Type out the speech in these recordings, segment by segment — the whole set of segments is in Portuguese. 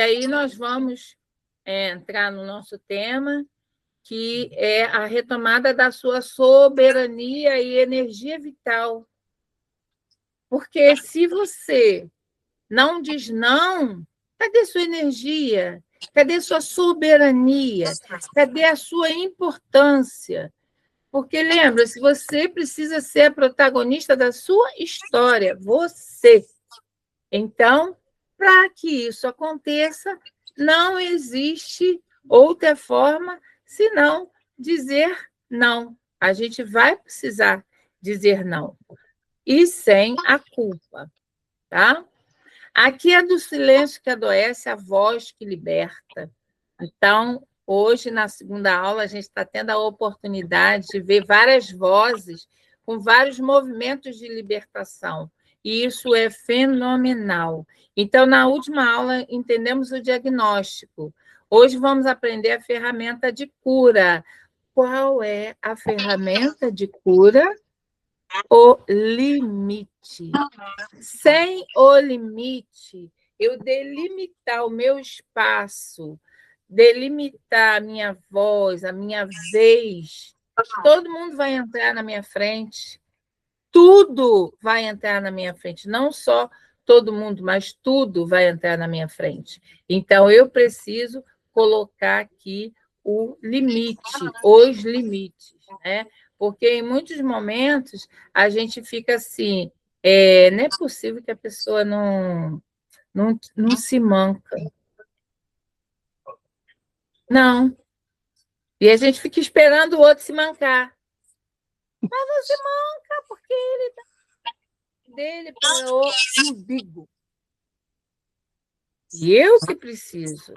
E aí nós vamos entrar no nosso tema, que é a retomada da sua soberania e energia vital. Porque se você não diz não, cadê sua energia? Cadê sua soberania? Cadê a sua importância? Porque lembra-se, você precisa ser a protagonista da sua história, você. Então, para que isso aconteça, não existe outra forma senão dizer não. A gente vai precisar dizer não. E sem a culpa, tá? Aqui é do silêncio que adoece a voz que liberta. Então, hoje, na segunda aula, a gente está tendo a oportunidade de ver várias vozes com vários movimentos de libertação. E isso é fenomenal. Então, na última aula, entendemos o diagnóstico. Hoje vamos aprender a ferramenta de cura. Qual é a ferramenta de cura? O limite. Sem o limite, eu delimitar o meu espaço, delimitar a minha voz, a minha vez, todo mundo vai entrar na minha frente, tudo vai entrar na minha frente, não só todo mundo, mas tudo vai entrar na minha frente. Então, eu preciso colocar aqui o limite, os limites, né? Porque em muitos momentos a gente fica assim, não é possível que a pessoa não se manca. Não. E a gente fica esperando o outro se mancar. Mas não se manca, porque ele dá dele para o umbigo. E eu que preciso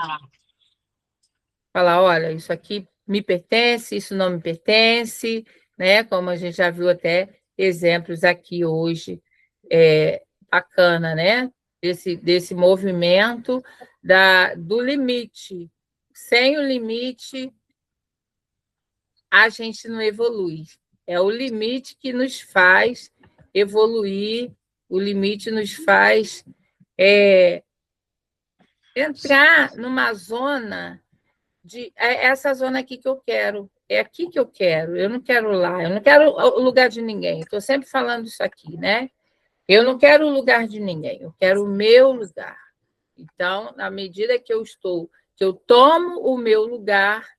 falar, olha, isso aqui me pertence, isso não me pertence, né? Como a gente já viu até exemplos aqui hoje, bacana, né? Desse movimento do limite. Sem o limite, a gente não evolui. É o limite que nos faz evoluir, o limite nos faz entrar numa zona essa zona aqui que eu quero, é aqui que eu quero, eu não quero lá, eu não quero o lugar de ninguém, estou sempre falando isso aqui, né? Eu não quero o lugar de ninguém, eu quero o meu lugar. Então, na medida que eu tomo o meu lugar,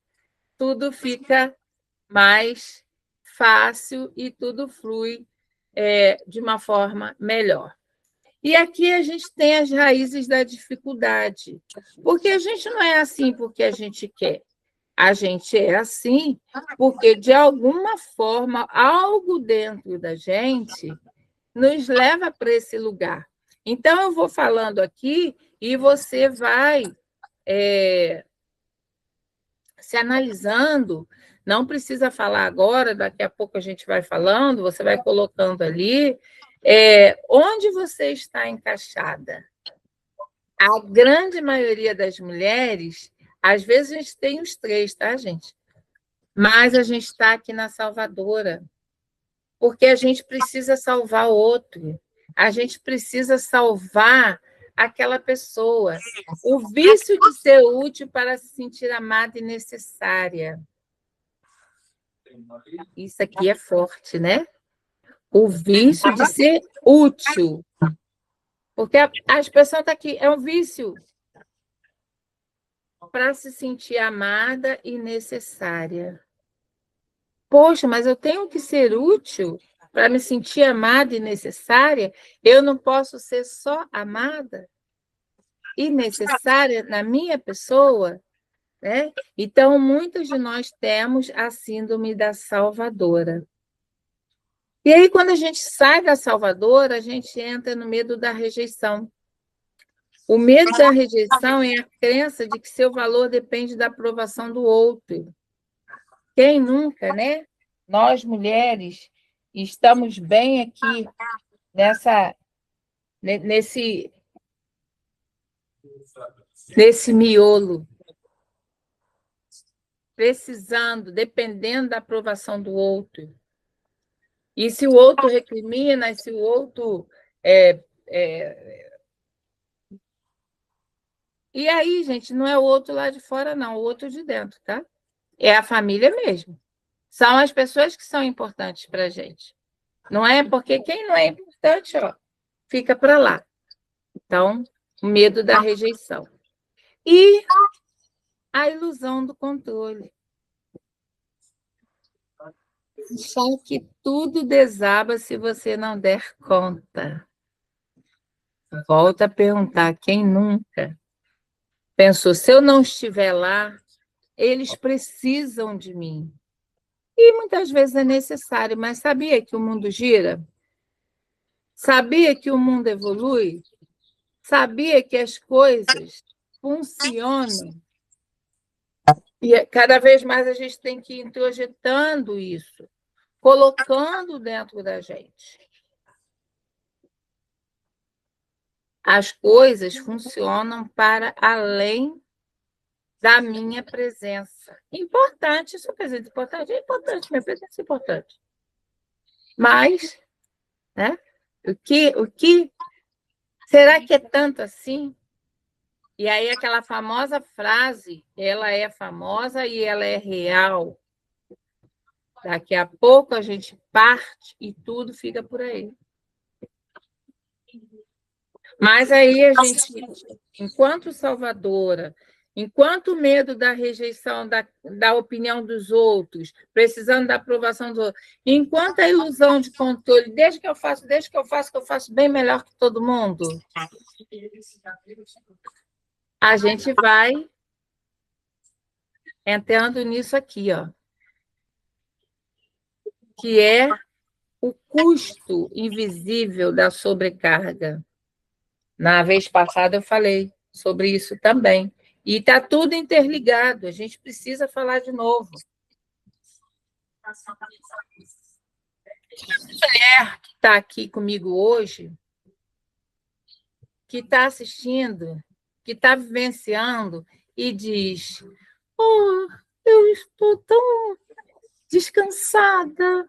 tudo fica mais fácil e tudo flui de uma forma melhor. E aqui a gente tem as raízes da dificuldade, porque a gente não é assim porque a gente quer. A gente é assim porque, de alguma forma, algo dentro da gente nos leva para esse lugar. Então, eu vou falando aqui e você vai se analisando. Não precisa falar agora, daqui a pouco a gente vai falando, você vai colocando ali onde você está encaixada. A grande maioria das mulheres, às vezes a gente tem os três, tá, gente? Mas a gente está aqui na salvadora, porque a gente precisa salvar o outro, a gente precisa salvar aquela pessoa. O vício de ser útil para se sentir amada e necessária. Isso aqui é forte, né? O vício de ser útil. Porque a expressão está aqui, é um vício para se sentir amada e necessária. Poxa, mas eu tenho que ser útil para me sentir amada e necessária? Eu não posso ser só amada e necessária na minha pessoa? Né? Então, muitos de nós temos a síndrome da salvadora. E aí, quando a gente sai da salvadora, a gente entra no medo da rejeição. O medo da rejeição é a crença de que seu valor depende da aprovação do outro. Quem nunca, né? Nós, mulheres, estamos bem aqui nesse miolo, precisando, dependendo da aprovação do outro. E se o outro recrimina, se o outro E aí, gente, não é o outro lá de fora, não, o outro de dentro, tá? É a família mesmo. São as pessoas que são importantes para a gente. Não é porque quem não é importante, ó, fica para lá. Então, o medo da rejeição. E a ilusão do controle. Achar que tudo desaba se você não der conta. Volta a perguntar, quem nunca pensou, se eu não estiver lá, eles precisam de mim. E muitas vezes é necessário, mas sabia que o mundo gira? Sabia que o mundo evolui? Sabia que as coisas funcionam? E cada vez mais a gente tem que ir introjetando isso, colocando dentro da gente. As coisas funcionam para além da minha presença. Importante, sua presença é importante, minha presença é importante. Mas, né, o que será que é tanto assim? E aí aquela famosa frase, ela é famosa e ela é real. Daqui a pouco a gente parte e tudo fica por aí. Mas aí a gente, enquanto salvadora, enquanto medo da rejeição da opinião dos outros, precisando da aprovação dos outros, enquanto a ilusão de controle, desde que eu faço, que eu faço bem melhor que todo mundo, a gente vai entrando nisso aqui, ó, que é o custo invisível da sobrecarga. Na vez passada eu falei sobre isso também. E está tudo interligado, a gente precisa falar de novo. A mulher que está aqui comigo hoje, que está assistindo, que está vivenciando e diz: oh, eu estou tão descansada.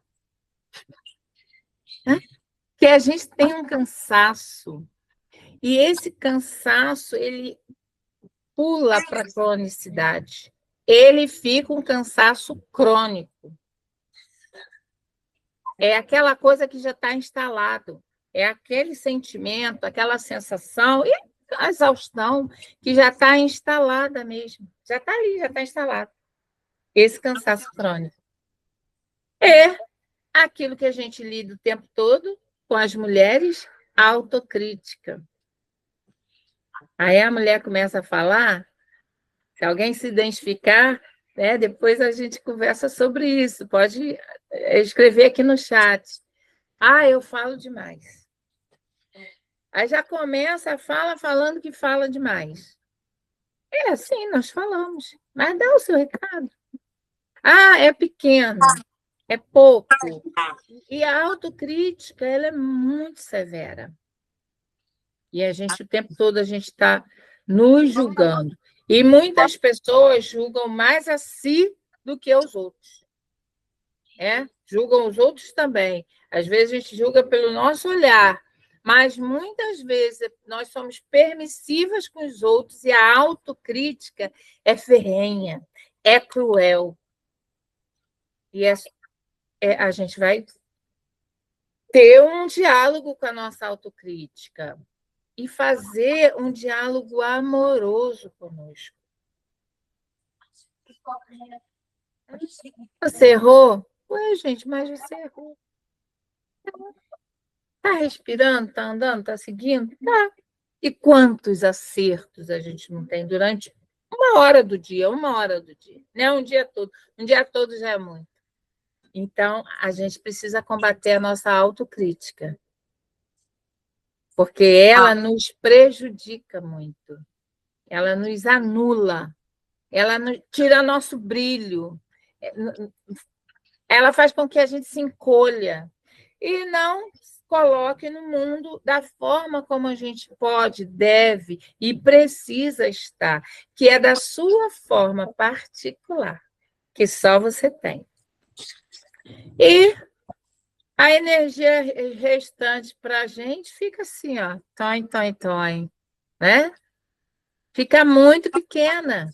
Que a gente tem um cansaço. E esse cansaço, ele pula para a cronicidade. Ele fica um cansaço crônico. É aquela coisa que já está instalado. É aquele sentimento, aquela sensação e a exaustão que já está instalada mesmo. Já está ali, já está instalado. Esse cansaço crônico. É aquilo que a gente lida o tempo todo com as mulheres, a autocrítica. Aí a mulher começa a falar, se alguém se identificar, né, depois a gente conversa sobre isso. Pode escrever aqui no chat. Ah, eu falo demais. Aí já começa, falando que fala demais. É assim, nós falamos, mas dá o seu recado. Ah, é pequeno, é pouco. E a autocrítica, ela é muito severa. E a gente, o tempo todo, a gente está nos julgando. E muitas pessoas julgam mais a si do que aos outros. Julgam os outros também. Às vezes a gente julga pelo nosso olhar, mas muitas vezes nós somos permissivas com os outros e a autocrítica é ferrenha, é cruel. E a gente vai ter um diálogo com a nossa autocrítica e fazer um diálogo amoroso conosco. Você errou? Ué, gente, mas você errou. Está respirando, está andando, está seguindo? Tá. E quantos acertos a gente não tem durante uma hora do dia, né? Um dia todo. Um dia todo já é muito. Então, a gente precisa combater a nossa autocrítica, porque ela nos prejudica muito, ela nos anula, ela tira nosso brilho, ela faz com que a gente se encolha e não coloque no mundo da forma como a gente pode, deve e precisa estar, que é da sua forma particular, que só você tem. E a energia restante para a gente fica assim, ó, toim, toim, toim, né? fica muito pequena.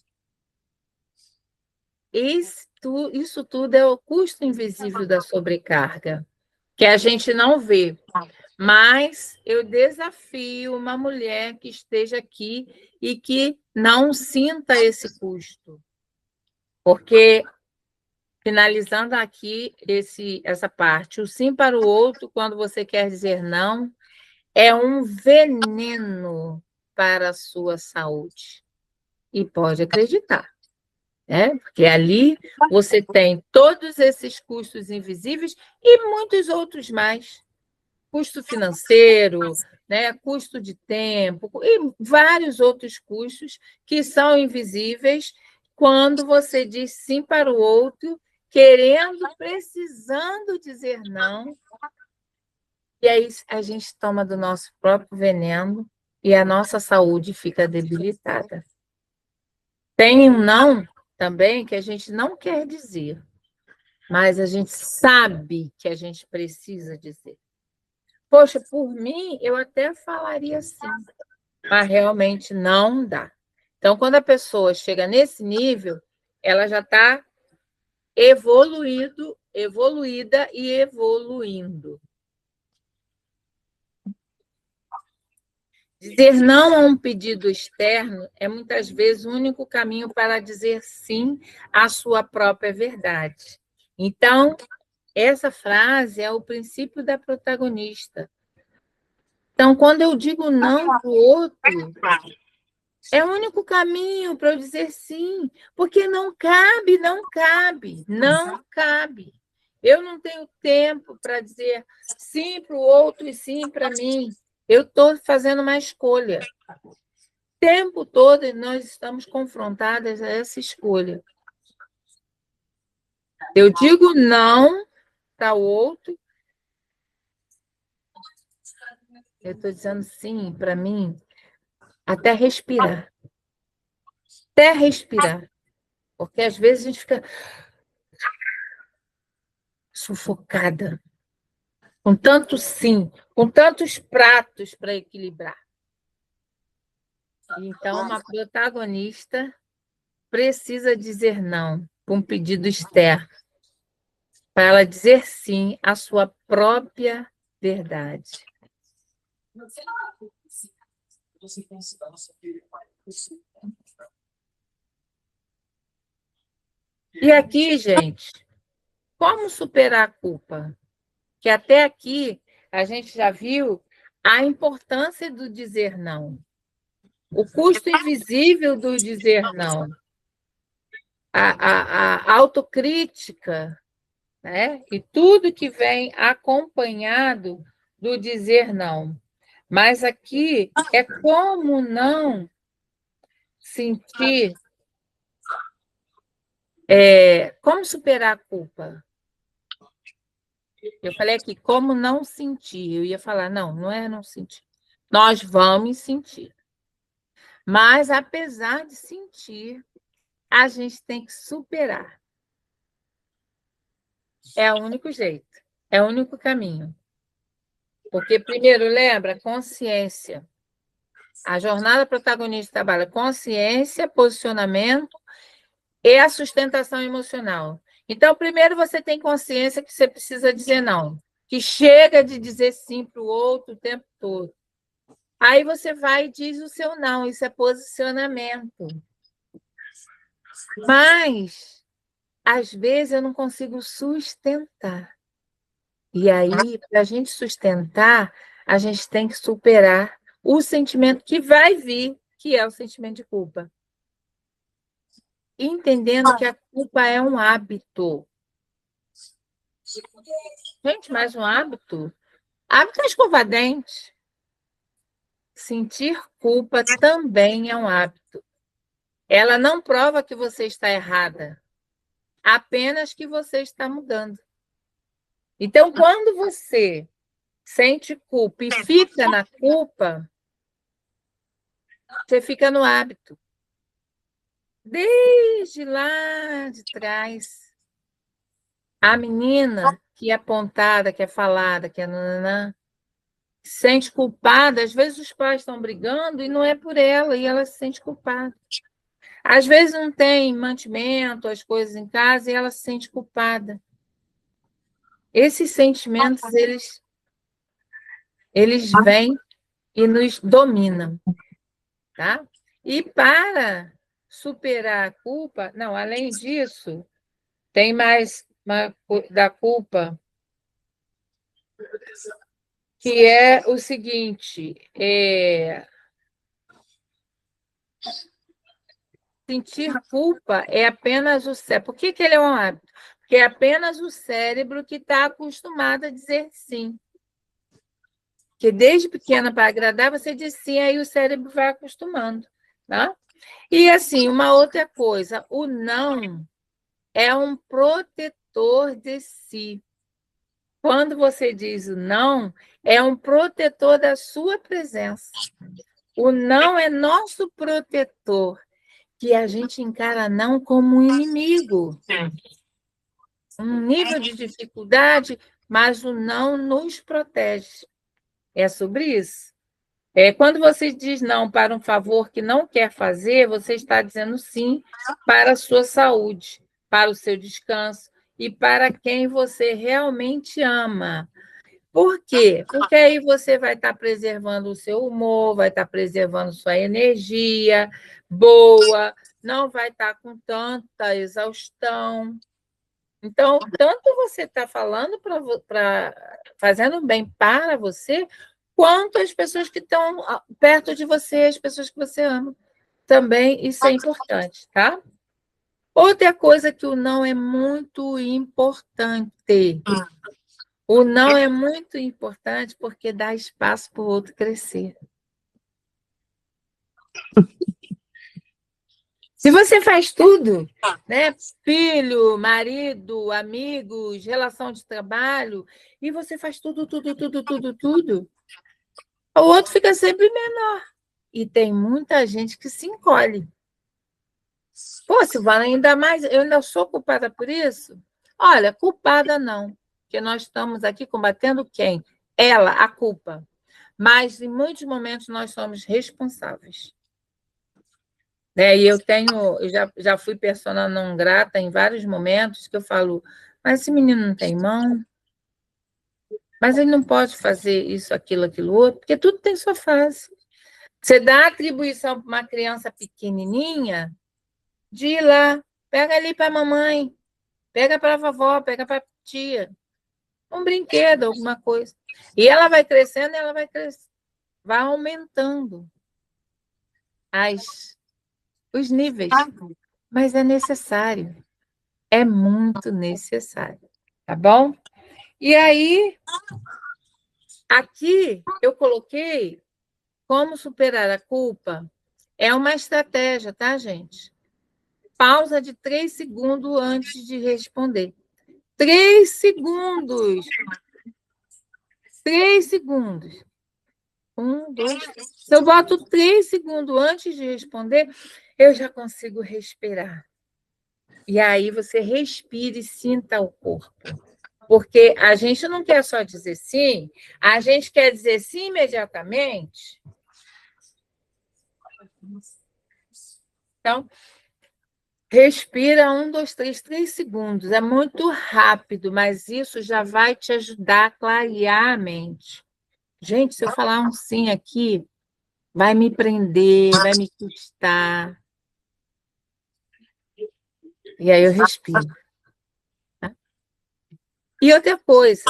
Isso tudo é o custo invisível da sobrecarga, que a gente não vê. Mas eu desafio uma mulher que esteja aqui e que não sinta esse custo. Porque, finalizando aqui essa parte, o sim para o outro, quando você quer dizer não, é um veneno para a sua saúde. E pode acreditar, né? Porque ali você tem todos esses custos invisíveis e muitos outros mais. Custo financeiro, né? Custo de tempo, e vários outros custos que são invisíveis quando você diz sim para o outro, querendo, precisando dizer não. E aí a gente toma do nosso próprio veneno e a nossa saúde fica debilitada. Tem um não também que a gente não quer dizer, mas a gente sabe que a gente precisa dizer. Poxa, por mim, eu até falaria assim, mas realmente não dá. Então, quando a pessoa chega nesse nível, ela já está evoluída e evoluindo. Dizer não a um pedido externo é muitas vezes o único caminho para dizer sim à sua própria verdade. Então, essa frase é o princípio da protagonista. Então, quando eu digo não para o outro, é o único caminho para eu dizer sim, porque não cabe, não cabe, não cabe. Eu não tenho tempo para dizer sim para o outro e sim para mim. Eu estou fazendo uma escolha. O tempo todo nós estamos confrontadas a essa escolha. Eu digo não para o outro. Eu estou dizendo sim para mim até respirar. Até respirar. Porque às vezes a gente fica sufocada. Com tanto sim, com tantos pratos para equilibrar. Então, uma protagonista precisa dizer não para um pedido externo, para ela dizer sim à sua própria verdade. E aqui, gente, como superar a culpa? Que até aqui a gente já viu a importância do dizer não, o custo invisível do dizer não, a autocrítica, né? E tudo que vem acompanhado do dizer não. Mas aqui é como não sentir, como superar a culpa. Eu falei aqui, como não sentir. Eu ia falar, não, não é não sentir. Nós vamos sentir. Mas, apesar de sentir, a gente tem que superar. É o único jeito, é o único caminho. Porque, primeiro, lembra, consciência. A jornada protagonista trabalha consciência, posicionamento e a sustentação emocional. Então, primeiro você tem consciência que você precisa dizer não, que chega de dizer sim para o outro o tempo todo. Aí você vai e diz o seu não, isso é posicionamento. Mas, às vezes, eu não consigo sustentar. E aí, para a gente sustentar, a gente tem que superar o sentimento que vai vir, que é o sentimento de culpa. Entendendo que a culpa é um hábito. Gente, mais um hábito? Hábito é escovar dente. Sentir culpa também é um hábito. Ela não prova que você está errada, apenas que você está mudando. Então, quando você sente culpa e fica na culpa, você fica no hábito. Desde lá de trás, a menina que é apontada, que é falada, que é nananã, Se sente culpada, às vezes os pais estão brigando e não é por ela, e ela se sente culpada. Às vezes não tem mantimento, as coisas em casa, e ela se sente culpada. Esses sentimentos, eles vêm e nos dominam, tá? E para superar a culpa, não, além disso, tem mais uma da culpa, que é o seguinte, sentir culpa é apenas o cérebro. Por que ele é um hábito? Porque é apenas o cérebro que está acostumado a dizer sim. Que desde pequena, para agradar, você diz sim, aí o cérebro vai acostumando. Tá? E assim, uma outra coisa, o não é um protetor de si. Quando você diz o não, é um protetor da sua presença. O não é nosso protetor, que a gente encara não como um inimigo. Um nível de dificuldade, mas o não nos protege. É sobre isso. Quando você diz não para um favor que não quer fazer, você está dizendo sim para a sua saúde, para o seu descanso e para quem você realmente ama. Por quê? Porque aí você vai estar preservando o seu humor, vai estar preservando sua energia boa, não vai estar com tanta exaustão. Então, tanto você está falando fazendo bem para você, quanto as pessoas que estão perto de você, as pessoas que você ama. Também isso é importante, tá? Outra coisa que o não é muito importante. O não é muito importante porque dá espaço para o outro crescer. Se você faz tudo, né? Filho, marido, amigos, relação de trabalho, e você faz tudo, o outro fica sempre menor. E tem muita gente que se encolhe. Pô, Silvana, ainda mais, eu ainda sou culpada por isso? Olha, culpada não, porque nós estamos aqui combatendo quem? Ela, a culpa. Mas em muitos momentos nós somos responsáveis. E eu já fui persona não grata em vários momentos que eu falo, mas esse menino não tem mão, mas ele não pode fazer isso, aquilo outro, porque tudo tem sua fase. Você dá atribuição para uma criança pequenininha, de ir lá, pega ali para a mamãe, pega para a vovó, pega para a tia, um brinquedo, alguma coisa. E ela vai crescendo, vai aumentando os níveis, mas é necessário. É muito necessário, tá bom? E aí, aqui eu coloquei como superar a culpa. É uma estratégia, tá, gente? Pausa de 3 segundos antes de responder. 3 segundos. 3 segundos. 1, 2, 3. Se eu boto 3 segundos antes de responder, eu já consigo respirar. E aí você respire e sinta o corpo. Porque a gente não quer só dizer sim, a gente quer dizer sim imediatamente. Então, respira 1, 2, 3, 3 segundos. É muito rápido, mas isso já vai te ajudar a clarear a mente. Gente, se eu falar um sim aqui, vai me prender, vai me custar. E aí eu respiro. Tá? E outra coisa,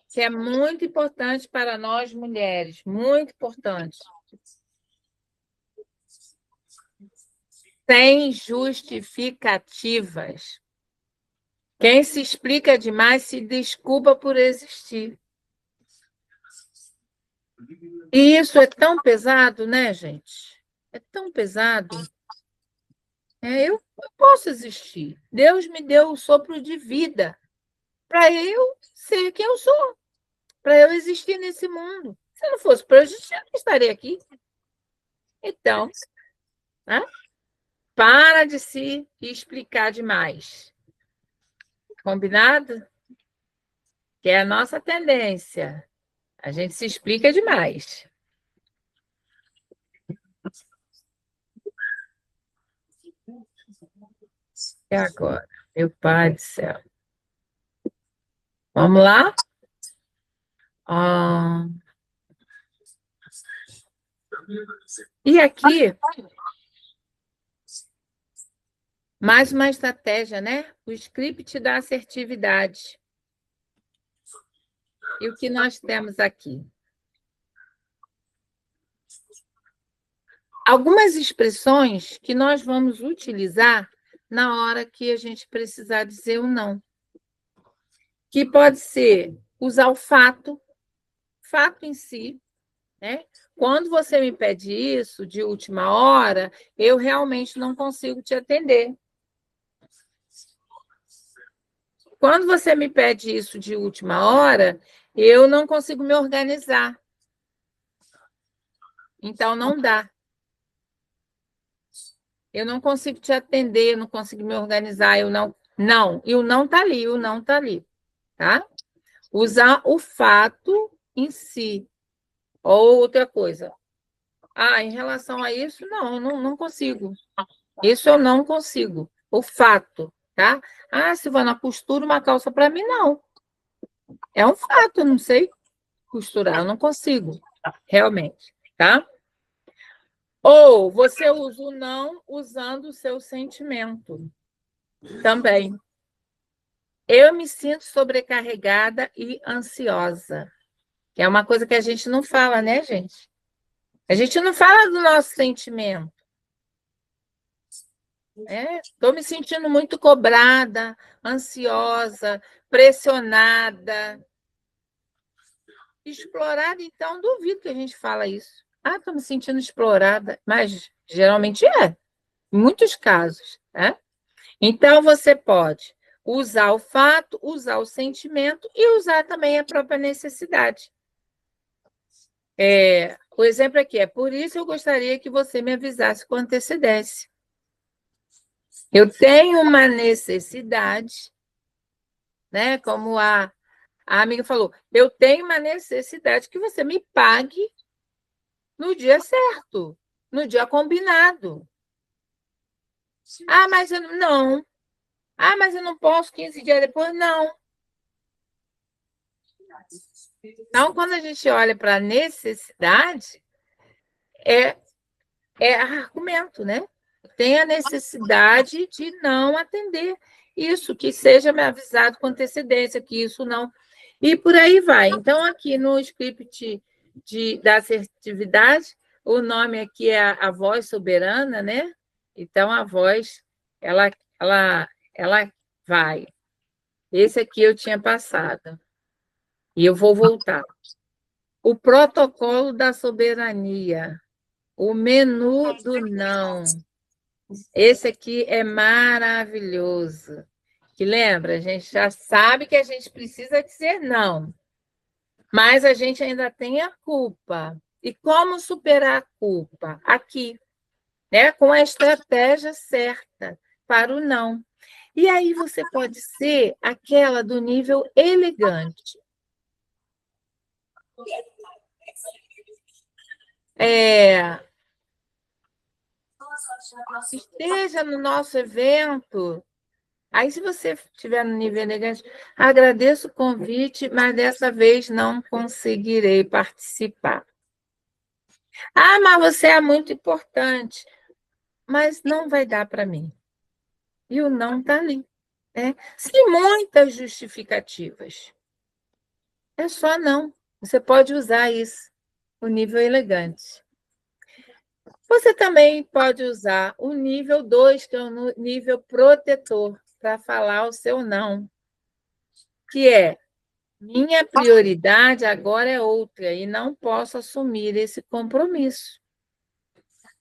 que é muito importante para nós mulheres, muito importante. Sem justificativas. Quem se explica demais se desculpa por existir. E isso é tão pesado, né, gente? É tão pesado. Eu posso existir. Deus me deu o sopro de vida para eu ser quem eu sou, para eu existir nesse mundo. Se não fosse para eu existir, eu não estaria aqui. Então, né? Para de se explicar demais. Combinado? Que é a nossa tendência. A gente se explica demais. E agora? Meu pai do céu. Vamos lá? Ah, e aqui, mais uma estratégia, né? O script da assertividade. E o que nós temos aqui? Algumas expressões que nós vamos utilizar na hora que a gente precisar dizer o não. Que pode ser usar o fato em si, né? Quando você me pede isso de última hora, eu realmente não consigo te atender. Quando você me pede isso de última hora, eu não consigo me organizar. Então, não dá. Eu não consigo te atender, eu não consigo me organizar, eu não. Não, e o não está ali, o não está ali, tá? Usar o fato em si. Ou outra coisa. Ah, em relação a isso, não consigo. Isso eu não consigo. O fato, tá? Ah, Silvana, costura uma calça para mim, não. É um fato, eu não sei costurar, eu não consigo, realmente, tá? Ou você usa o não usando o seu sentimento também. Eu me sinto sobrecarregada e ansiosa. Que é uma coisa que a gente não fala, né, gente? A gente não fala do nosso sentimento. Estou me sentindo muito cobrada, ansiosa, pressionada. Explorada, então, duvido que a gente fala isso. Ah, estou me sentindo explorada. Mas geralmente é, em muitos casos. Né? Então, você pode usar o fato, usar o sentimento e usar também a própria necessidade. O exemplo aqui é, por isso eu gostaria que você me avisasse com antecedência. Eu tenho uma necessidade, né? Como a amiga falou, eu tenho uma necessidade que você me pague no dia certo, no dia combinado. Ah, mas eu não. Ah, mas eu não posso 15 dias depois? Não. Então, quando a gente olha para a necessidade, é argumento, né? Tem a necessidade de não atender isso, que seja me avisado com antecedência, que isso não. E por aí vai. Então, aqui no script da assertividade, o nome aqui é a voz soberana, né? Então, a voz, ela vai. Esse aqui eu tinha passado. E eu vou voltar. O protocolo da soberania. O menu do não. Esse aqui é maravilhoso. Que lembra, a gente já sabe que a gente precisa dizer não, mas a gente ainda tem a culpa. E como superar a culpa? Aqui, né? Com a estratégia certa para o não. E aí você pode ser aquela do nível elegante. Esteja no nosso evento. Aí, se você estiver no nível elegante, agradeço o convite, mas dessa vez não conseguirei participar. Ah, mas você é muito importante, mas não vai dar para mim. E o não está ali. Né? Sem muitas justificativas. É só não. Você pode usar isso, o nível elegante. Você também pode usar o nível 2, que é o nível protetor, para falar o seu não, que é minha prioridade agora é outra e não posso assumir esse compromisso.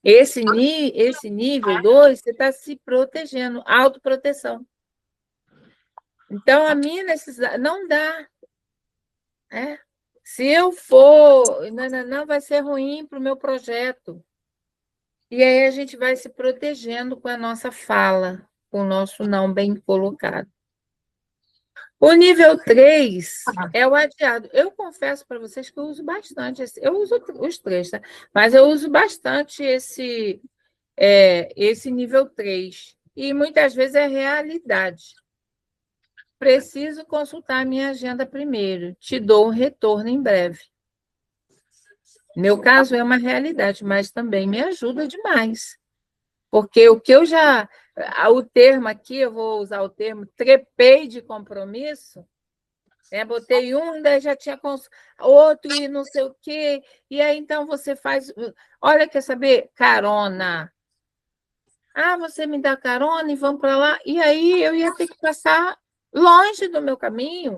Esse nível 2, você está se protegendo, autoproteção. Então, a minha necessidade não dá. Né? Se eu for, não vai ser ruim para o meu projeto. E aí a gente vai se protegendo com a nossa fala, com o nosso não bem colocado. O nível 3 é o adiado. Eu confesso para vocês que eu uso bastante. Eu uso os 3, tá? Mas eu uso bastante esse nível 3. E muitas vezes é realidade. Preciso consultar a minha agenda primeiro. Te dou um retorno em breve. Meu caso é uma realidade, mas também me ajuda demais. Porque o que eu já... O termo aqui, eu vou usar o termo trepei de compromisso, botei daí já tinha outro e não sei o quê. E aí, então, você faz... Olha, quer saber? Carona. Você me dá carona e vamos para lá. E aí, eu ia ter que passar longe do meu caminho.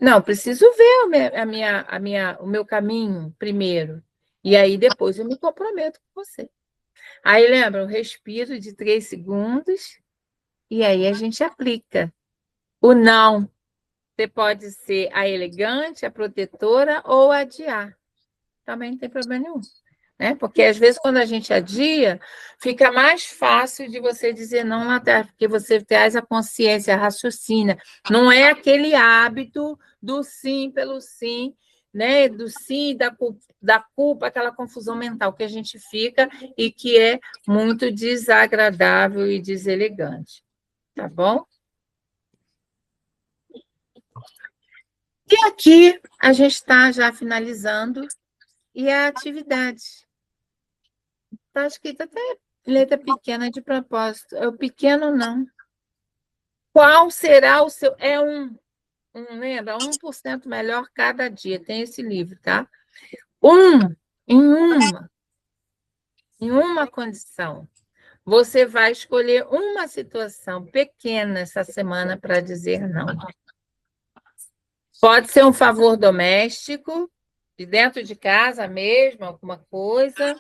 Não, preciso ver o meu caminho primeiro. E aí, depois, eu me comprometo com você. Aí, lembra, eu respiro de 3 segundos e aí a gente aplica. O não. Você pode ser a elegante, a protetora ou adiar. Também não tem problema nenhum. Né? Porque, às vezes, quando a gente adia, fica mais fácil de você dizer não lá atrás, porque você traz a consciência, a raciocínio. Não é aquele hábito do sim pelo sim, né? Do sim, da culpa, aquela confusão mental que a gente fica e que é muito desagradável e deselegante. Tá bom? E aqui a gente está já finalizando e a atividade. Está escrito até letra pequena de propósito. É o pequeno não. Qual será o seu... lembra? 1% melhor cada dia. Tem esse livro, tá? Em uma condição. Você vai escolher uma situação pequena essa semana para dizer não. Pode ser um favor doméstico, de dentro de casa mesmo, alguma coisa.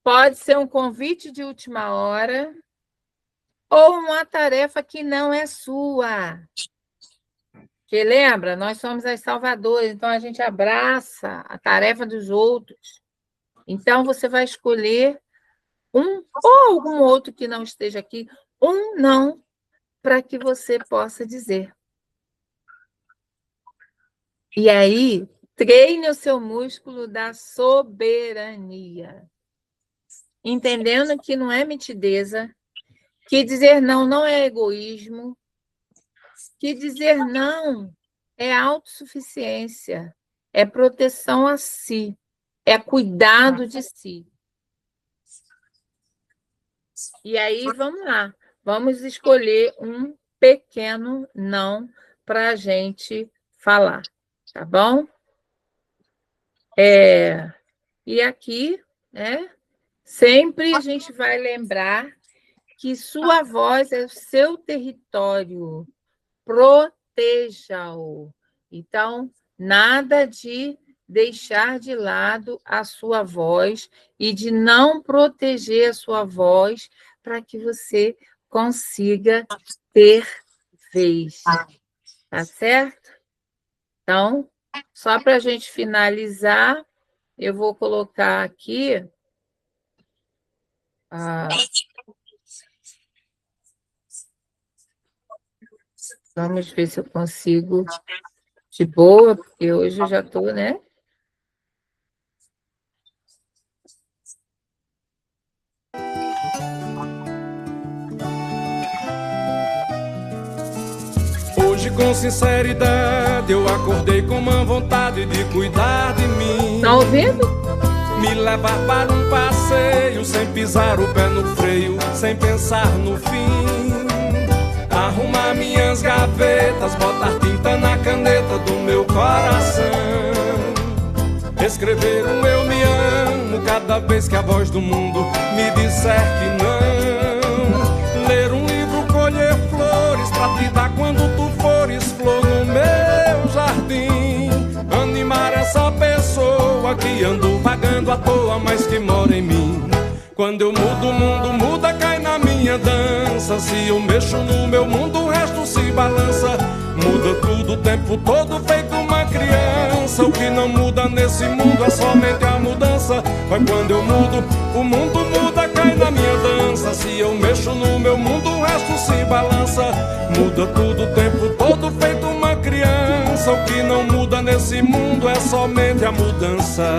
Pode ser um convite de última hora ou uma tarefa que não é sua. Porque lembra, nós somos as salvadoras, então a gente abraça a tarefa dos outros. Então você vai escolher um ou algum outro que não esteja aqui, um não, para que você possa dizer. E aí, treine o seu músculo da soberania. Entendendo que não é mitideza, que dizer não não é egoísmo, que dizer não é autossuficiência, é proteção a si, é cuidado de si. E aí, vamos lá, vamos escolher um pequeno não para a gente falar, tá bom? E aqui, né? Sempre a gente vai lembrar que sua voz é o seu território. Proteja-o. Então, nada de deixar de lado a sua voz e de não proteger a sua voz para que você consiga ter vez. Tá certo? Então, só para a gente finalizar, eu vou colocar aqui... Vamos ver se eu consigo de boa, porque hoje eu já estou, né? Hoje, com sinceridade, eu acordei com uma vontade de cuidar de mim. Tá ouvindo? Me levar para um passeio, sem pisar o pé no freio, sem pensar no fim. Arrumar minhas gavetas, botar tinta na caneta do meu coração. Escrever um eu me amo cada vez que a voz do mundo me disser que não. Ler um livro, colher flores pra te dar quando tu fores flor no meu jardim. Animar essa pessoa que ando vagando à toa, mas que mora em mim. Quando eu mudo, o mundo muda, cai na minha dança. Se eu mexo no meu mundo, o resto se balança. Muda tudo o tempo todo, feito uma criança. O que não muda nesse mundo é somente a mudança. Mas quando eu mudo, o mundo muda, cai na minha dança. Se eu mexo no meu mundo, o resto se balança. Muda tudo o tempo todo, feito uma criança. O que não muda nesse mundo é somente a mudança.